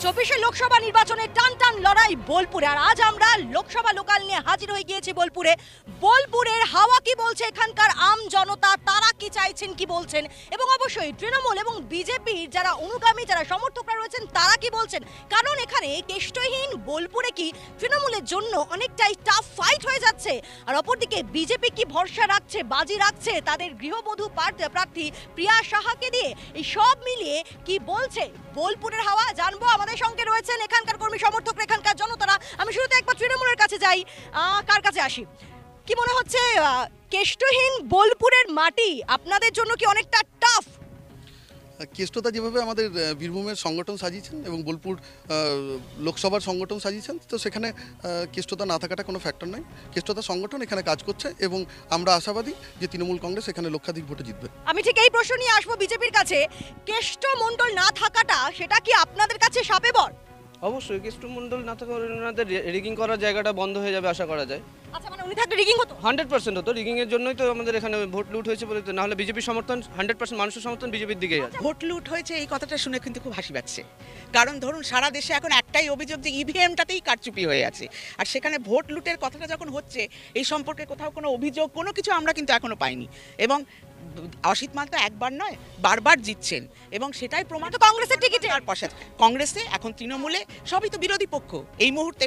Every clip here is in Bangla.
24 লোকসভা নির্বাচনে টান টান লড়াই বোলপুরে। আর আজ আমরা লোকসভা লোকাল নিয়ে হাজির হয়ে গিয়েছি বোলপুরে। বোলপুরের হাওয়া কি বলছে, এখানকার আম জনতা তারা কি চাইছেন, কি বলছেন, এবং অবশ্যই তৃণমূল এবং বিজেপির যারা অনুগামী, যারা সমর্থকরা রয়েছেন তারা কি বলছেন। কারণ এখানে কেষ্টহীন বোলপুরে কি তৃণমূলের জন্য অনেকটাই টাফ ফাইট হয়ে যাচ্ছে। আর অপরদিকে বিজেপি কি ভরসা রাখছে, বাজি রাখছে তাদের গৃহবধূ প্রার্থী প্রিয়া সাহাকে দিয়ে। এই সব মিলিয়ে কি বলছে বোলপুরের হাওয়া জানবো। আমাদের সঙ্গে রয়েছেন এখানকার কর্মী সমর্থকরা, এখানকার জনতারা। আমি শুরুতে একবার তৃণমূলের কাছে যাই, কার কাছে আসি। কি মনে হচ্ছে কেষ্টহীন বোলপুরের মাটি আপনাদের জন্য কি অনেকটা টাফ? কেষ্টদা যেভাবে আমাদের বীরভূমের সংগঠন সাজিয়েছেন এবং বোলপুর লোকসভার সংগঠন সাজিয়েছেন, তো সেখানে কেষ্টদা না থাকাটা কোনো ফ্যাক্টর নয়। কেষ্টদা সংগঠন এখানে কাজ করছে এবং আমরা আশাবাদী যে তৃণমূল কংগ্রেস এখানে লক্ষাধিক ভোটে জিতবে। আমি ঠিক এই প্রশ্ন নিয়ে আসবো বিজেপির কাছে। কেষ্ট মণ্ডল না থাকাটা সেটা কি আপনাদের কাছে শাপে বর? অবশ্যই কেষ্ট মণ্ডল না থাকা ওনাদের রিগিং করার জায়গাটা বন্ধ হয়ে যাবে আশা করা যায়। আচ্ছা, মানে উনি থাকলে রিগিং হতো? 100% হতো। রিগিং এর জন্যই তো আমাদের এখানে ভোট লুট হয়েছে বলে, না হলে বিজেপির সমর্থন 100% মানুষের সমর্থন বিজেপির দিকেই আছে। ভোট লুট হয়েছে এই কথাটা শুনে কিন্তু খুব হাসি পাচ্ছে। কারণ ধরুন সারা দেশে এখন একটাই অভিযোগ যে ইভিএমটাতেই কারচুপি হয়ে আছে, আর সেখানে ভোট লুটের কথাটা যখন হচ্ছে এই সম্পর্কে কোথাও কোনো অভিযোগ কোনো কিছু আমরা কিন্তু এখনো পাইনি। এবং অসিত মালটা একবার নয় বারবার জিতছেন এবং সেটাই প্রমাণ। তো কংগ্রেসের টিকিটে আর পাশে কংগ্রেসে এখন তৃণমূলে সবই তো বিরোধী পক্ষ এই মুহূর্তে।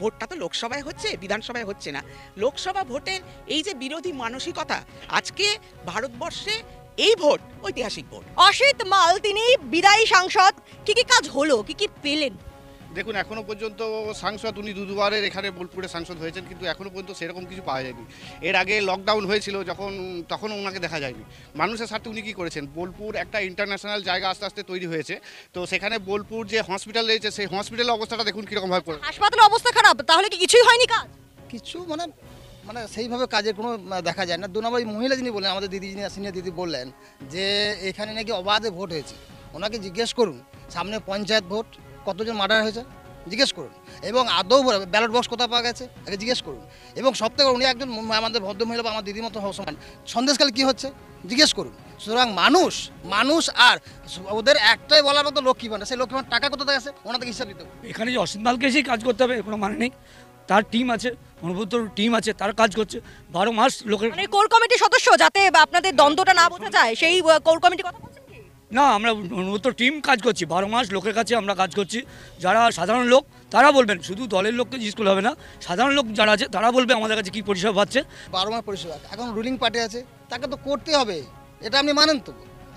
ভোটটা তো লোকসভায় হচ্ছে, বিধানসভায় হচ্ছে না। লোকসভা ভোটের এই যে বিরোধী মানসিকতা, আজকে ভারতবর্ষে এই ভোট ঐতিহাসিক ভোট। অসিত মাল তিনি বিদায়ী সাংসদ, কি কি কাজ হলো, কি কি পেলেন? দেখুন, এখনো পর্যন্ত সাংসদ উনি দুবারের এখানে বোলপুরে সাংসদ হয়েছেন, কিন্তু এখনো পর্যন্ত সেরকম কিছু পাওয়া যায়নি। এর আগে লকডাউন হয়েছিল তখন ওনাকে দেখা যায়নি। মানুষের স্বার্থে উনি কী করেছেন, বোলপুর একটা ইন্টারন্যাশনাল জায়গা আস্তে আস্তে তৈরি হয়েছে, তো সেখানে বোলপুর যে হসপিটাল রয়েছে সেই হসপিটালের অবস্থাটা দেখুন কীরকমভাবে করে। হাসপাতালের অবস্থা খারাপ, তাহলে কি কিছুই হয়নি কাজ? কিছু মানে সেইভাবে কাজের কোনো দেখা যায় না। 2 নম্বর মহিলা যিনি বললেন, আমাদের দিদি যিনি সিনিয়র দিদি বললেন যে এখানে নাকি অবাধে ভোট হয়েছে। ওনাকে জিজ্ঞেস করুন সামনে পঞ্চায়েত ভোট কতজন মার্ডার হয়েছে, জিজ্ঞেস করুন। এবং আদৌ ব্যালট বক্স কোথাও পাওয়া গেছে আগে জিজ্ঞেস করুন। এবং সবথেকে উনি একজন আমাদের ভদ্রমহিলা বা আমার দিদির মতো সমান। সন্দেশকালে কী হচ্ছে জিজ্ঞেস করুন। সুতরাং মানুষ আর ওদের একটাই বলার মতো লক্ষ্মী ভাণ্ডার, সেই লক্ষ্মী ভাণ্ডার টাকা কোথা থেকে আসে ওনাদের হিসাব দিতে হবে। এখানে যে অসিত মালকে এসেই কাজ করতে হবে কোনো মানে নেই। তার টিম আছে, অনুভূত টিম আছে, তার কাজ করছে 12 মাস লোকের। মানে কোর কমিটির সদস্য, যাতে আপনাদের দ্বন্দ্বটা না বোঝা যায়, সেই কোর কমিটির কথা বলছেন কি? না, আমরা অনুভূত টিম কাজ করছি 12 মাস লোকের কাছে আমরা কাজ করছি। যারা সাধারণ লোক তারা বলবেন, শুধু দলের লোককে জিজ্ঞেস করলে হবে না, সাধারণ লোক যারা আছে তারা বলবে আমাদের কাছে কী পরিষেবা পাচ্ছে। 12 মাস পরিষেবা এখন রুলিং পার্টি আছে, তাকে তো করতে হবে, এটা আপনি মানেন তো।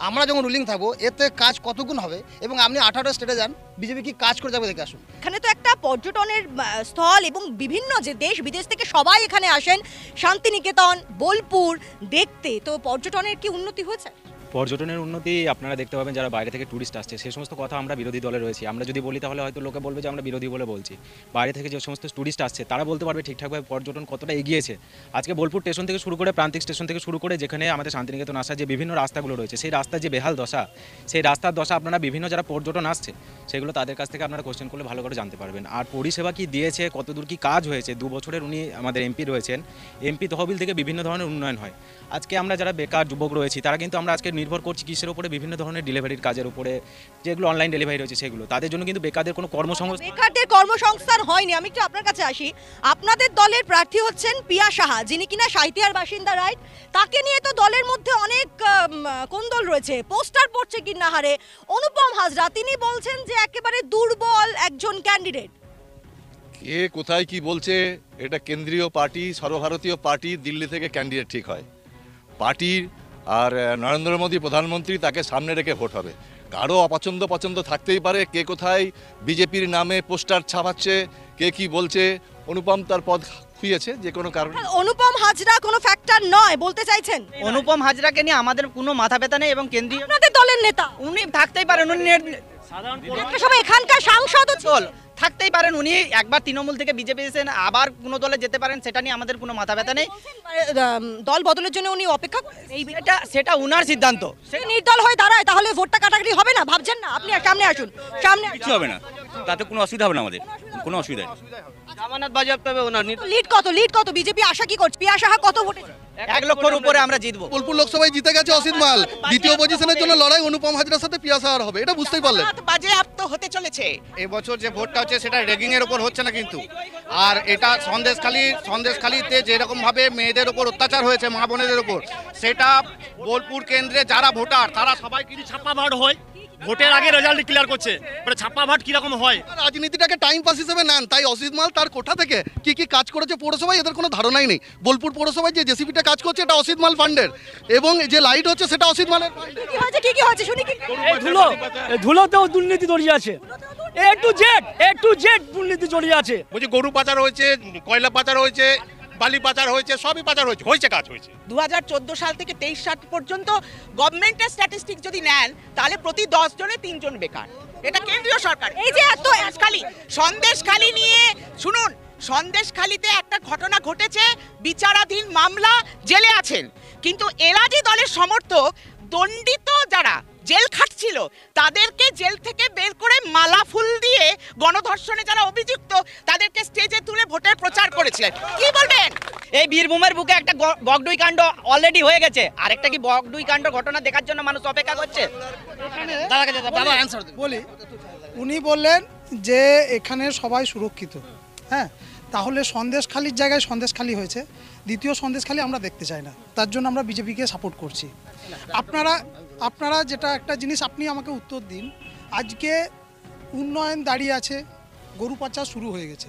আমরা যখন রুলিং থাকবো এতে কাজ কতগুণ হবে। এবং আপনি 18টা স্টেটে যান, বিজেপি কি কাজ করে যাবে দেখে আসুন। এখানে তো একটা পর্যটনের স্থল এবং বিভিন্ন যে দেশ বিদেশ থেকে সবাই এখানে আসেন শান্তিনিকেতন, বোলপুর দেখতে। তো পর্যটনের কি উন্নতি হয়েছে? পর্যটনের উন্নতি আপনারা দেখতে পাবেন যারা বাইরে থেকে ট্যুরিস্ট আসছে সেই সমস্ত কথা আমরা বিরোধী দলে রয়েছি। আমরা যদি বলি তাহলে হয়তো লোকে বলবে যে আমরা বিরোধী বলে বলছি। বাইরে থেকে যে সমস্ত ট্যুরিস্ট আসছে তারা বলতে পারবে ঠিকঠাকভাবে পর্যটন কতটা এগিয়েছে। আজকে বোলপুর স্টেশন থেকে শুরু করে প্রান্তিক স্টেশন থেকে শুরু করে যেখানে আমাদের শান্তিনিকেতন আসার যে বিভিন্ন রাস্তাগুলো রয়েছে, সেই রাস্তার যে বেহাল দশা, সেই রাস্তার দশা আপনারা বিভিন্ন যারা পর্যটন আসছে সেগুলো তাদের কাছ থেকে আপনারা কোশ্চেন করলে ভালো করে জানতে পারবেন। আর পরিষেবা কি দিয়েছে, কতদূর কি কাজ হয়েছে। 2 বছরের উনি আমাদের এমপি রয়েছেন। এমপি তহবিল থেকে বিভিন্ন ধরনের উন্নয়ন হয়। আজকে আমরা যারা বেকার যুবক রয়েছি তারা কিন্তু আমরা আজকে নির্ভর করছি কিসের উপরে, বিভিন্ন ধরনের ডেলিভারির কাজের উপরে, যেগুলো অনলাইন ডেলিভারি রয়েছে সেগুলো। তাদের জন্য কিন্তু বেকারদের কোনো কর্মসংস্থান হয়নি। আমি একটু আপনার কাছে আসি। আপনাদের দলের প্রার্থী হচ্ছেন প্রিয়া সাহা, যিনি কিনা সাহিত্যার বাসিন্দা, রাইট? তাকে নিয়ে তো দলের মধ্যে অনেক কোন্দল রয়েছে, পোস্টার পড়ছে কিন্নাহারে। অনুপম হাজরা তিনি বলছেন যে একেবারে দুর্বল একজন ক্যান্ডিডেট। কে কোথায় কি বলছে, এটা কেন্দ্রীয় পার্টি, সর্বভারতীয় পার্টি, দিল্লি থেকে ক্যান্ডিডেট ঠিক হয়। পার্টির আর নরেন্দ্র মোদী প্রধানমন্ত্রী, তাকে সামনে রেখে ভোট হবে। কারো পছন্দ থাকতেই পারে, কে কোথায় বিজেপির নামে পোস্টার ছাপাচ্ছে, কে কি বলছে। অনুপম তার পদ খুইয়েছে যে কোনো কারণে। অনুপম হাজরা কোনো ফ্যাক্টর নয় বলতে চাইছেন? অনুপম হাজরাকে নিয়ে আমাদের কোনো মাথা ব্যথা নেই এবং কেন্দ্রীয় আপনাদের দলের নেতা উনি থাকতেই পারেন। উনি একটা সময় এখানকার সাংসদ থাকতেই পারেন। উনি একবার তৃণমূল থেকে বিজেপি এসেছেন, আবার কোনো দলে যেতে পারেন, সেটা নিয়ে আমাদের কোনো মাথা ব্যথা নেই। দল বদলের জন্য উনি অপেক্ষা করেন, সেটা উনার সিদ্ধান্ত। সে নির্দল হয়ে দাঁড়ায় তাহলে ভোটটা কাটাকাটি হবে না, ভাবছেন না? আপনি সামনে আসুন, সামনে কিছু হবে না, তাতে কোনো অসুবিধা হবে না, আমাদের কোনো অসুবিধা নেই। জামানত বাজেয়াপ্ত হবে ওনার। লিড কত বিজেপি আশা কি করছে? প্রিয়া সাহা কত ভোটে? 1 লক্ষর উপরে আমরা জিতবো। বোলপুর লোকসভায় জিতে গেছে অসিত মাল, দ্বিতীয় পজিশনের জন্য লড়াই অনুপম হাজরার সাথে পিয়া সাহার হবে, এটা বুঝতেই পারলেন। বাজেয়াপ্ত হতে চলেছে। এবছর যে ভোটটা হচ্ছে সেটা রেগিং এর উপর হচ্ছে না কিন্তু, আর এটা সন্দেশখালীতে যেরকম ভাবে মেয়েদের উপর অত্যাচার হয়েছে, মা বোনেদের উপর, সেটা বোলপুর কেন্দ্রে যারা ভোটার তারা সবাই কিন্তু ছাপ্পা ভাট হয়, ভোটের আগে রেজাল্ট ডিক্লেয়ার করছে, ছাপ্পা ভাট কিরকম হয়। রাজনীতিটাকে টাইম পাস হিসেবে নেন, তাই অসিত মাল তার কোঠা থেকে কি কি কাজ করেছে পৌরসভায় এদের কোনো ধারণাই নেই। বোলপুর পৌরসভায় যে জেসিপিটা কাজ করছে এটা অসিত মাল ফান্ডের, এবং যে লাইট হচ্ছে সেটা অসিত মালের ফান্ডের। কি হয়েছে শুনি কি? ধুলোতেও দুর্নীতি জড়িয়ে আছে, এ টু জেড দুর্নীতি জড়িয়ে আছে। বলছি গরু পাচার হয়েছে, কয়লা পাচার হয়েছে, বালি পাচার হয়েছে, সবই পাচার হয়েছে কাজ হয়েছে। 2014 সাল থেকে 23 সাল পর্যন্ত গভর্নমেন্টের স্ট্যাটিস্টিক যদি নেন তাহলে প্রতি 10 জনে 3 জন বেকার। এটা কেন্দ্রীয় সরকার। এই যে এত সন্দেশখালী নিয়ে শুনুন, সন্দেশখালীতে একটা ঘটনা ঘটেছে, বিচারাধীন মামলা, জেলে আছেন, কিন্তু এরাজি দলের সমর্থক দণ্ডিত যারা জেল খাটছিল তাদেরকে জেল থেকে বের করে মালা ফুল দিয়ে গণধর্ষণে যারা অভিযুক্ত তাদেরকে স্টেজে তুলে ভোটের প্রচার করেছিলেন। কি বলবেন? এই বীরভূমের বুকে একটা বগডুই কাণ্ড অলরেডি হয়ে গেছে, আরেকটা কি বগডুই কাণ্ড ঘটনা দেখার জন্য মানুষ অপেক্ষা করছে? বলি, উনি বললেন যে এখানে সবাই সুরক্ষিত, হ্যাঁ, তাহলে সন্দেশখালীর জায়গায় সন্দেশখালী হয়েছে, দ্বিতীয় সন্দেশখালী আমরা দেখতে চাই না, তার জন্য আমরা বিজেপিকে সাপোর্ট করছি। আপনারা যেটা একটা জিনিস আপনি আমাকে উত্তর দিন, আজকে উন্নয়ন দাঁড়িয়ে আছে, গরু পাচার শুরু হয়ে গেছে,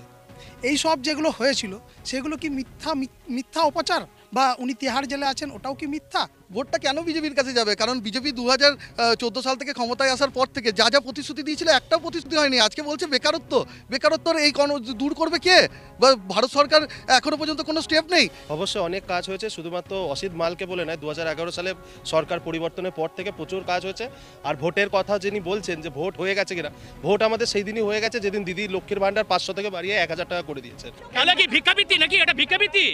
এই সব যেগুলো হয়েছিল সেগুলো কি মিথ্যা অপচার, বা উনি তিহার জেলে আছেন ওটাও কি মিথ্যা? ভোটটা কেন বিজেপির কাছে যাবে? কারণ বিজেপি 2014 সাল থেকে ক্ষমতায় আসার পর থেকে যা যা প্রতিশ্রুতি দিয়েছিল একটাও প্রতিশ্রুতি হয়নি। আজকে বলছে বেকারত্বর এই দূর করবে কে? বা ভারত সরকার এখনো পর্যন্ত কোনো স্টেপ নেই। অবশ্যই অনেক কাজ হয়েছে, শুধুমাত্র অসিত মালকে বলে নয়, 2011 সালে সরকার পরিবর্তনের পর থেকে প্রচুর কাজ হয়েছে। আর ভোটের কথা যিনি বলছেন যে ভোট হয়ে গেছে কিনা, ভোট আমাদের সেই দিনই হয়ে গেছে যেদিন দিদি লক্ষ্মীর ভান্ডার 500 থেকে বাড়িয়ে 1000 টাকা করে দিয়েছেন। তাহলে কি ভিক্ষাবৃত্তি নাকি? এটা ভিক্ষাবৃত্তি?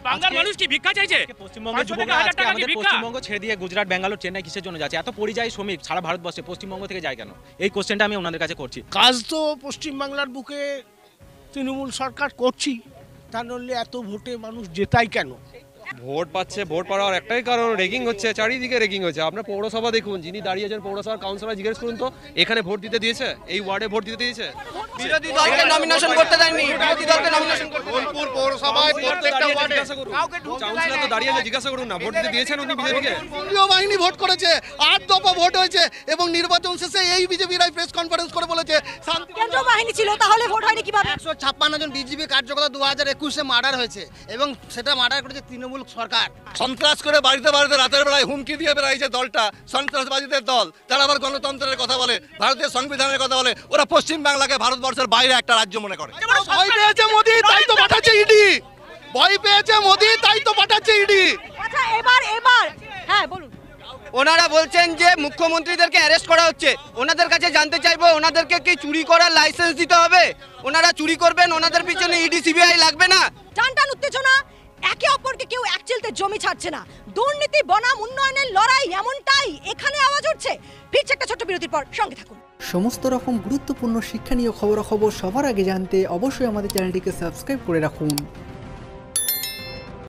বাংলার মানুষ কি ভিক্ষা চাইছে? পশ্চিমবঙ্গের যুবকরা আজকে আমাদের পশ্চিমবঙ্গ ছেড়ে দিয়ে গুজরাট, ব্যাঙ্গালোর, চেন্নাই কিসের জন্য যাচ্ছে? এত পরিযায়ী শ্রমিক সারা ভারতবর্ষে পশ্চিমবঙ্গ থেকে যায় কেন? এই কোশ্চেনটা আমি ওনাদের কাছে করছি। কাজ তো পশ্চিমবাংলার বুকে তৃণমূল সরকার করছি, তা নইলে এত ভোটে মানুষ জেতাই কেন? ভোট পাচ্ছে, ভোট পাওয়ার একটাই কারণ, রেগিং হচ্ছে, চারিদিকে রেগিং হচ্ছে। আপনার পৌরসভা দেখুন, যিনি দাঁড়িয়েছেন পৌরসভার কাউন্সিলর, জিজ্ঞেস করুন তো এখানে ভোট দিতে দিয়েছে? এই ওয়ার্ডে ভোট দিতে দিয়েছে? বিরোধী দলকে নমিনেশন করতে দেননি, বিরোধী দলকে নমিনেশন করতে বোলপুর পৌরসভায় প্রত্যেকটা ওয়ার্ডে কাউন্সিলর তো দাঁড়িয়ে জিজ্ঞাসা করুন না, ভোট দিতে দিয়েছেন উনি বিজেপিকে? কেন্দ্রীয় বাহিনী ভোট করেছে, 8 দফা ভোট হয়েছে, এবং নির্বাচন শেষে এই বিজেপিরাই প্রেস কনফারেন্স করে বলেছে কেন্দ্রীয় বাহিনী ছিল, তাহলে ভোট হয়নি কিভাবে? 156 জন বিজেপি কার্যকর্তা 2021-এ মার্ডার হয়েছে, এবং সেটা মার্ডার করেছে তৃণমূল সরকার। সন্ত্রাস করে বাড়িতে রাতের বেলায় হুমকি দিয়ে বেড়ায় যে দলটা, সন্ত্রাসবাদীদের দল, তারা আবার গণতন্ত্রের কথা বলে, ভারতীয় সংবিধানের কথা বলে। ওরা পশ্চিম বাংলাকে ভারতবর্ষের বাইরে একটা রাজ্য মনে করে। ভয় পেয়েছে মোদি, তাই তো পাঠাচ্ছে ইডি। ভয় পেয়েছে মোদি, তাই তো পাঠাচ্ছে ইডি। আচ্ছা, এবার হ্যাঁ বলুন। ওনারা বলছেন যে মুখ্যমন্ত্রীদেরকে অ্যারেস্ট করা হচ্ছে, ওনাদের কাছে জানতে চাইবো ওনাদেরকে কি চুরি করার লাইসেন্স দিতে হবে? ওনারা চুরি করবেন, ওনাদের পিছনে ইডি সিবিআই লাগবে না? টানটান উত্তেজনা, একে অপরকে কেউ একচিলতে জমি ছাড়ছে না, দুর্নীতি বনাম উন্নয়নের লড়াই, এমনটাই এখানে আওয়াজ উঠছে। ফিরছে একটা ছোট্ট বিরতির পর, সঙ্গে থাকুন। সমস্ত রকম গুরুত্বপূর্ণ শিক্ষণীয় খবরাখবর সবার আগে জানতে অবশ্যই আমাদের চ্যানেলটিকে সাবস্ক্রাইব করে রাখুন।